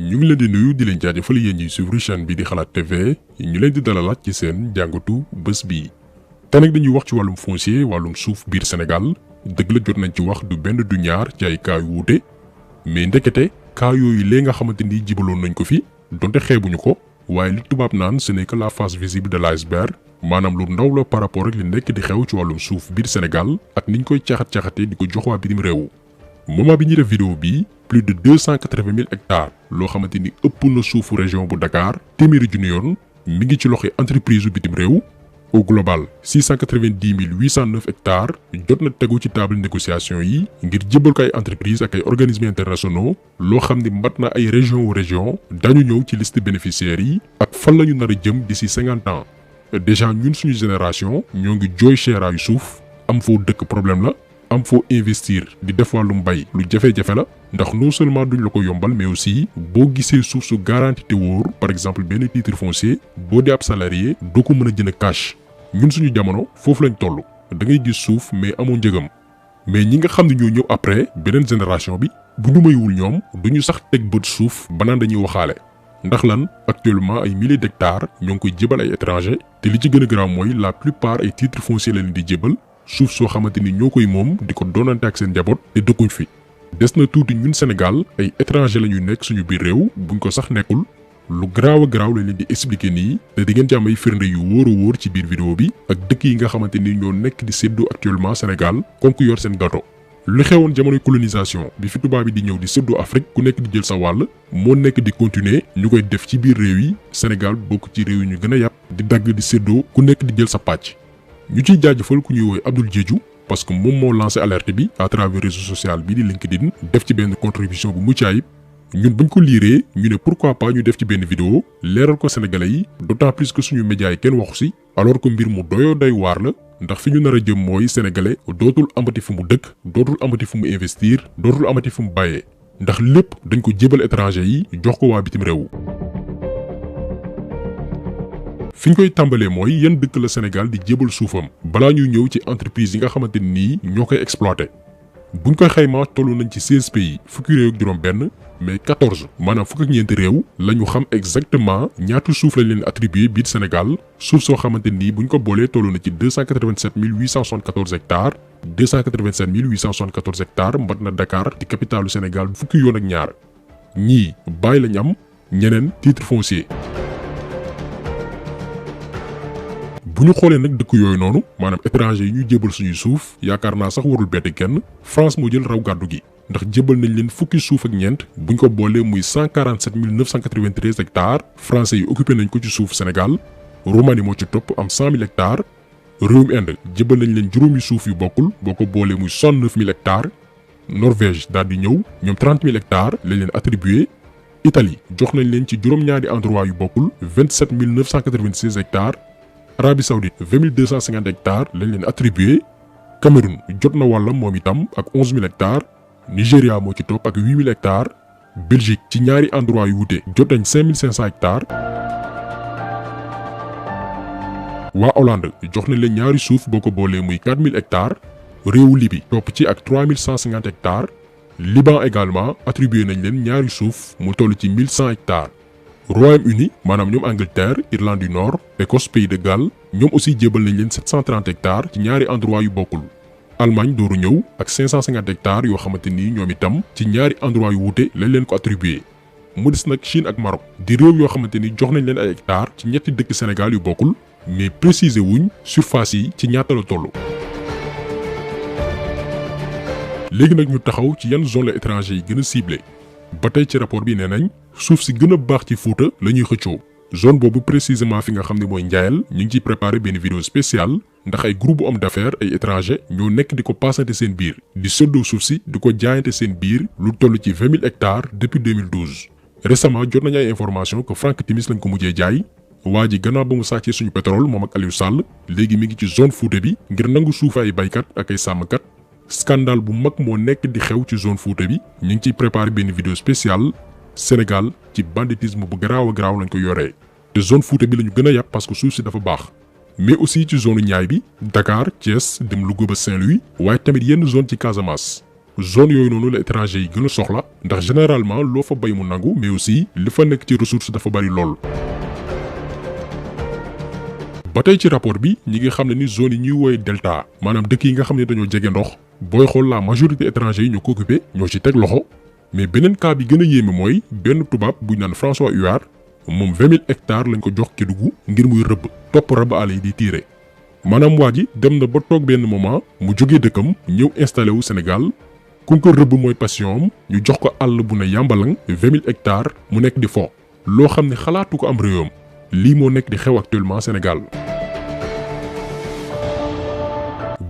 ñu ngi leen di nuyu di leen jaajëfal yéen ñi suivre chaîne bi di Xalaat TV ñu leen di dalalaat ci seen jàngatu bés bi. te nag dañuy wax ci wàllum foncier wàllum suuf biir Sénégal dëgg la jot nañ ci wax du benn du ñaar ci ay cas yu wuute mais ndekete cas yooyu lee nga xamante ni jibaloon nañ ko fi donte xeebuñu ko waaye li tubaab naan ce n'est que la face visible de l'iceberg maanaam lu ndaw la par rapport ak li nekk di xew ci wàllum suuf biir Sénégal ak niñ koy caxat-caxatee di ko jox waa bitim réew. moment bi ñuy def vidéo bi plus de 280 000 hectares loo xamante ni ëpp na suufu région bu Dakar téeméeri junni yoon mi ngi ci loxo entreprise u bitim réew. Au global 690 809 hectares jot na tegu ci table négociation yi ngir jébal ko ay entreprise ak ay organismes internationaux loo xam ni mat na ay région dañu ñëw ci liste bénéficiaires yi ak fan la ñu nar a jëm d'ici 50 ans. déjà ñun suñu génération ñoo ngi jooy seeraayu suuf am foo dëkk problème la am foo investir di def wàllum mbay lu jafe-jafe la ndax non seulement duñ la ko yombal mais aussi boo gisee suuf su garanti te wóor par exemple benn titre foncier boo dee ab salarié doo ko mën a jënd cash. ñun suñu jamono foofu lañ toll da ngay gis suuf mais amoo njëgam mais ñi nga xam ne ñoo ñëw après beneen génération bi bu ñu mayul ñoom duñu sax teg bët suuf ba naan dañuy waxaale. ndax lan actuellement ay milliers d'hectares ñoo ngi koy jébal ay étranger te li ci gën a garaaw mooy la plupart ay titres fonciers la leen di jébal suuf soo xamante ni ñoo koy moom di ko doonante ak seen njaboot te dëkkuñ fi. des na tuuti ñun Sénégal ay étranger la ñuy nekk suñu biir réew buñ ko sax nekkul lu garaaw a garaaw la leen di expliquer nii te di ngeen ci am ay firnde yu wóor a wóor ci biir vidéo bi ak dëkk yi nga xamante ni ñoo nekk di séddoo actuellement Sénégal comme ku yor seen gâteau. lu xewoon jamonoy colonisation bi fi tubaab bi di ñëw di séddoo Afrique ku nekk di jël sa wàll moo nekk di continuer ñu koy def ci biir réew yi Sénégal bokk ci réew yi ñu gën a yàpp di dagg di séddoo ku nekk di jël sa pàcc. ñu ciy jaajëfal ku ñuy woowee Abdoul Diédhiou parce que moom moo lancé alerte bi à travers réseau social bi di LinkedIn def ci benn contribution bu mucc ayib ñun bañ ko liiree ñu ne pourquoi pas ñu def ci benn vidéo leeral ko sénégalais yi d'autant plus que suñu médias yi kenn waxu si alors que mbir mu doyoo doy waar la ndax fi ñu nar a jëm mooy sénégalais dootul amati fu mu dëkk dootul amati fu mu investir dootul amati fu mu bàyyee ndax lépp dañ ko jébal étranger yi jox ko waa bitim réew. fi ñu koy tàmbalee mooy yan dëkk la Sénégal di jébal suufam balaa ñuy ñëw ci entreprise yi nga xamante ni ñoo koy exploité buñ koy xaymaa tollu nañ ci 16 pays fukki réew ak juróom-benn mais 14 maanaam fukk ak ñeenti réew la ñu xam exactement ñaata suuf lañ leen attribué biir Sénégal suuf soo xamante ni buñ ko boolee tollu na ci 287 874 hectares 287 874 hectares mbat na Dakar di capitalu Sénégal fukki yoon ak ñaar ñii bàyyi lañ am ñeneen titre foncier. bu ñu xoolee nag dëkk yooyu noonu maanaam étranger yi ñu jébal suñuy suuf yaakaar naa sax warul bett kenn France moo jël raw gàddu gi ndax jébal nañ leen fukki suuf ak ñeent buñ ko boolee muy 147 993 hectares français yi occupé nañ ko ci suuf Sénégal. Roumanie moo ci topp am 100 000 hectares réewum Inde jébal nañ leen juróomi suuf yu bokkul boo ko boolee muy 69 000 hectares. Norvège daal di ñëw ñoom 30 000 hectares lañ leen attribué. Italie jox nañ leen ci juróom-ñaari endroit yu bokkul 27 996 hectares. Arabie Saoudite 20 250 hectares lañ leen attribué. Cameroun jot na wàllam moom itam ak 11 000 hectares. Nigéria moo ci topp ak 8 000 hectares. Belgique ci ñaari endroit yu wute jot nañ 5 500 hectares. waa Hollande jox nañ leen ñaari suuf boo ko boolee muy 4 000 hectares. réewu Libye topp ci ak 3 150 hectares. Liban également attribué nañ leen ñaari suuf mu toll ci 1100 hectares. Royaume-Uni maanaam ñoom Angleterre Irlande du Nord Écosse Pays de Galles ñoom aussi jébal nañ leen 730 hectares ci ñaari endroit yu bokkul. Allemagne dooru ñëw ak 550 hectares yoo xamante ni ñoom itam ci ñaari endroit yu wuute lañ leen ko attribué. mu des nag Chine ak Maroc di réew yoo xamante ni jox nañ leen ay hectares ci ñetti dëkk Sénégal yu bokkul mais préciser wuñ surface yi ci ñaata la toll. léegi nag ñu taxaw ci yan zone la étranger yi gën a ciblé ba tey ci rapport bi nee nañ suuf si gën a baax ci Fuuta la ñuy xëccoo zone boobu précisément fi nga xam ne mooy Njaayel ñu ngi ciy préparé benn vidéo spéciale ndax ay groupe homme d'affaires ay étranger ñoo nekk di ko paasante seen biir di séddoo suuf si di ko jaayante seen biir lu toll ci 20 000 hectares depuis 2012. récemment jot nañu ay information que Franck Timis lañ ko mujjee jaay waa ji gannaaw ba mu sàccee suñu pétrole moom ak Aliou Sall léegi mi ngi ci zone Fuuta bi ngir nangu suuf ay baykat ak ay sàmmkat. scandale bu mag moo nekk di xew ci zone Fuuta bi ñu ngi ciy préparé benn vidéo spéciale Sénégal ci banditisme bu garaaw a garaaw lañ ko yoree te zone Fuuta bi la ñu gën a yàpp parce que suuf si dafa baax mais aussi ci zone Niayes bi Dakar Thiès dem Louga ba Saint-Louis waaye tamit yenn zone ci Casamance zone yooyu noonu la étranger yi gën a soxla ndax généralement loo fa bay mu nangu mais aussi li fa nekk ci ressource dafa bari lool. ba tey ci rapport bi ñi ngi xam ne ni zone yi ñuy woowe delta maanaam dëkk yi nga xam ne dañoo jege ndox booy xool la majorité étranger yi ñoo ko occupé ñoo ci teg loxo. mais beneen cas bi gën a yéeme mooy benn tubaab bu ñu naan François Huard moom 20 000 hectares lañ ko jox Kédougou ngir muy rëbb topp rab àll yi di tiire. maanaam waa ji dem na ba toog benn moment mu jógee dëkkam ñëw installé wu Sénégal comme que rëbb mooy passion am ñu jox ko àll bu ne yàmbalang 20 000 hectares mu nekk di fo loo xam ne xalaatu ko am réewam lii moo nekk di xew actuellement Sénégal.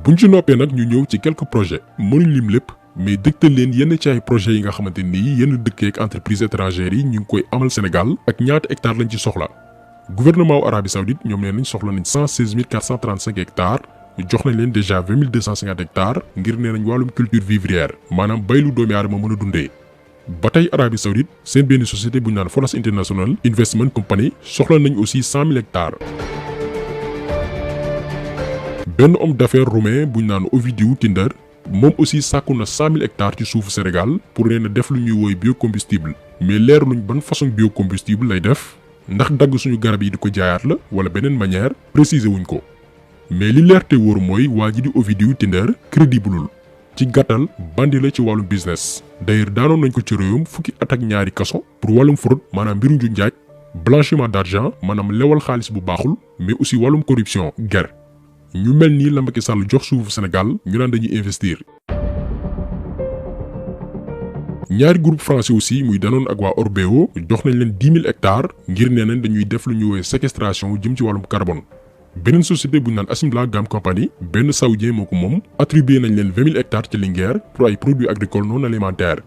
buñ ci noppee nag ñu ñëw ci quelques projets mënuñ lim lépp mais dëgtal leen yenn ci ay projets yi nga xamante nii yenn dëkk ak entreprises étrangères yi ñu ngi koy amal Sénégal ak ñaata hectares lañ ci soxla. gouvernement wu Arabie Saoudite ñoom nee nañ soxla nañ 116 435 hectares jox nañ leen déjà 20 250 hectares ngir nee nañ wàllum culture vivrière maanaam bay lu doomi aadama mën a dundee. ba tey Arabie Saoudite seen benn société bu ñu naan Fonas International Investment Company soxla nañ aussi 100 000 hectares. benn homme d'affaires roumain bu ñu naan Ovidiu Tinder moom aussi sàkku na 100 000 hectares ci suufu Sénégal pour nee na def lu ñuy woy biocombustible mais leerluñ ban façon biocombustible lay def. ndax dagg suñu garab yi di ko jaayaat la wala beneen manière préciser wuñ ko mais li leer te wóor mooy waa ji di Ovidiu Tinder crédibleul ci gàttal bandi la ci wàllum business. d'ailleurs daanoon nañ ko ci réewum fukki at ak ñaari kaso pour wàllum fraude maanaam mbiru nju njaaj blanchiment d'argent maanaam lewal xaalis bu baaxul mais aussi wàllum corruption guerre ñu mel nii la Macky Sall jox suufu Sénégal ñu naan dañuy investir. ñaari groupe français aussi muy Danone ak waa Orbeo jox nañ leen 10 000 hectares ngir nee nañ dañuy def lu ñuy woowee séquestration jëm ci wàllum carbone. beneen société bu ñu naan Asimla Gam Company benn saoudien moo ko moom attribué nañ leen 20 000 hectares ci Linguère pour ay produits agricoles non alimentaires.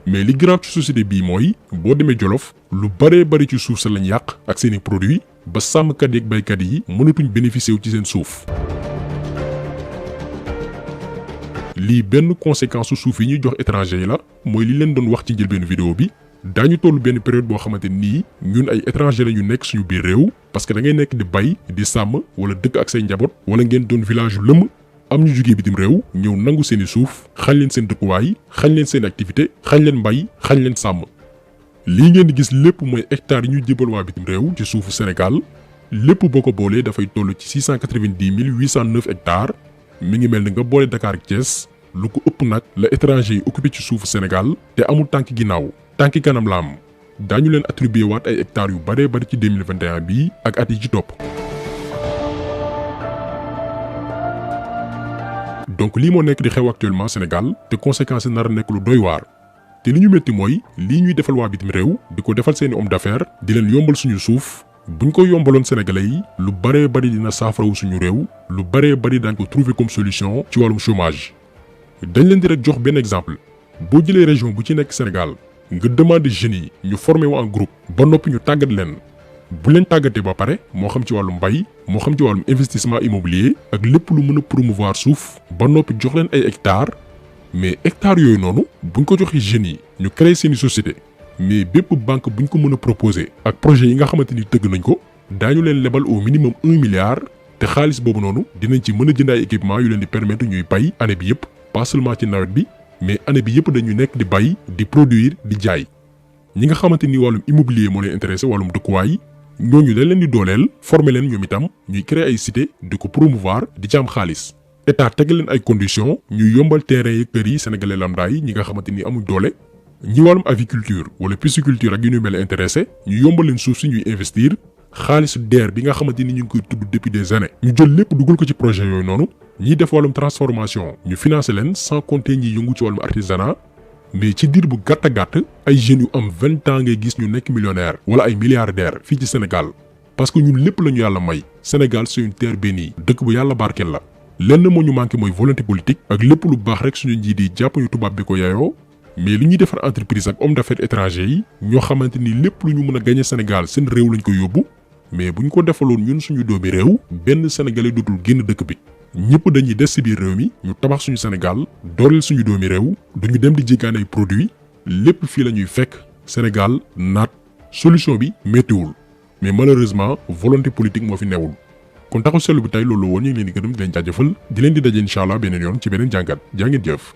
mais li grave ci société bii mooy boo demee Jolof lu bëree bëri ci suuf sa lañ yàq ak seeni produits ba sàmmkat yi ak baykat yi mënatuñ bénéficier wu ci seen suuf. lii benn conséquence su suuf yi ñuy jox étranger yi la mooy li leen doon wax ci njëlbeenu vidéo bi daañu toll benn période boo xamante nii ñun ay étranger la ñu nekk suñu biir réew parce que da ngay nekk di bay di sàmm wala dëkk ak say njaboot wala ngeen doon village yu lëmm am ñu jugee bitim réew ñëw nangu seeni suuf xañ leen seen dëkkuwaay xañ leen seen activité xañ leen mbay xañ leen sàmm. lii ngeen di gis lépp mooy hectares yi ñu jébal waa bitim réew ci suufu Sénégal lépp boo ko boolee dafay toll ci 690 809 hectares mi ngi mel ni nga boole Dakar ak Thiès. lu ko ëpp nag la étranger yi occupé ci suufu Sénégal te amul tànki ginnaaw tànki kanam la am daañu leen attribué waat ay hectares yu baree bari ci 2021 bii ak at yi ci topp. donc lii moo nekk di xew actuellement Sénégal te conséquences yi nar a nekk lu doy waar te li ñu métti mooy lii ñuy defal waa bitim réew di ko defal seeni homme d'affaires di leen yombal suñu suuf buñ ko yombaloon sénégalais yi lu baree bari dina saafarawu suñu réew lu baree bari daañ ko trouver comme solution ci wàllum chômage. dañ leen di rek jox benn exemple boo jëlee région bu ci nekk Sénégal nga demander jeunes yi ñu formé wu en groupe ba noppi ñu tàggat leen bu leen tàggatee ba pare moo xam ci wàllum mbay moo xam ci wàllum investissement immobilier ak lépp lu mën a promouvoir suuf ba noppi jox leen ay hectares mais hectares yooyu noonu buñ ko joxee jeunes yi ñu créer seeni société mais bépp banque buñ ko mën a proposer ak projet yi nga xamante ni tëgg nañ ko daañu leen lebal au minimum 1 milliard te xaalis boobu noonu dinañ ci mën a jënd ay équipement yu leen di permettre ñuy bay année bi yëpp. pas seulement ci nawet bi mais année bi yëpp dañu nekk di bay di produire di jaay ñi nga xamante ni wàllum immobilier moo leen intéressé wàllum dëkkuwaay ñooñu dañ leen di dooleel former leen ñoom itam ñuy créer ay cité di ko promouvoir di ci am xaalis état tegal leen ay conditions ñuy yombal terrain yi kër yi sénégalais lambda yi ñi nga xamante ni amuñ doole ñi wàllum aviculture wala pisciculture ak yu ñu mel intéressé ñu yombal leen suuf si ñuy investir xaalisu DER bi nga xamante ni ñu ngi koy tudd depuis des années ñu jël lépp dugal ko ci projet yooyu noonu ñiy def wàllum transformation ñu financer leen sans compter ñi yëngu ci wàllum artisanat mais ci diir bu gàtt a gàtt ay jeunes yu am 20 ans ngay gis ñu nekk millionnaire wala ay milliardaire fii ci Sénégal parce que ñun lépp la ñu yàlla may Sénégal c'est une terre bénie dëkk bu yàlla barkeel la lenn moo ñu manqué mooy volonté politique ak lépp lu baax rek suñu njiit yi jàpp ñu tubaab bi ko yaayoo mais li ñuy defar entreprise ak homme d'affaires étranger yi ñoo xamante ni lépp lu ñu mën a gagner Sénégal seen réew lañ ko yóbbu mais bu ñu ko defaloon ñun suñu doomi réew benn sénégalais dootul génn dëkk bi ñëpp dañuy des ci biir réew mi ñu tabax suñu Sénégal dooleel suñu doomi réew duñu dem di jéggaane ay produits lépp fii la ñuy fekk Sénégal naat solution bi méttiwul mais malheureusement volonté politique moo fi newul kon taxu seetlu bi tey loolu woon ñu ngi leen di gërëm di leen jaajëfal di leen di daje incha allah beneen yoon ci beneen jàngat jaa ngeen jëf.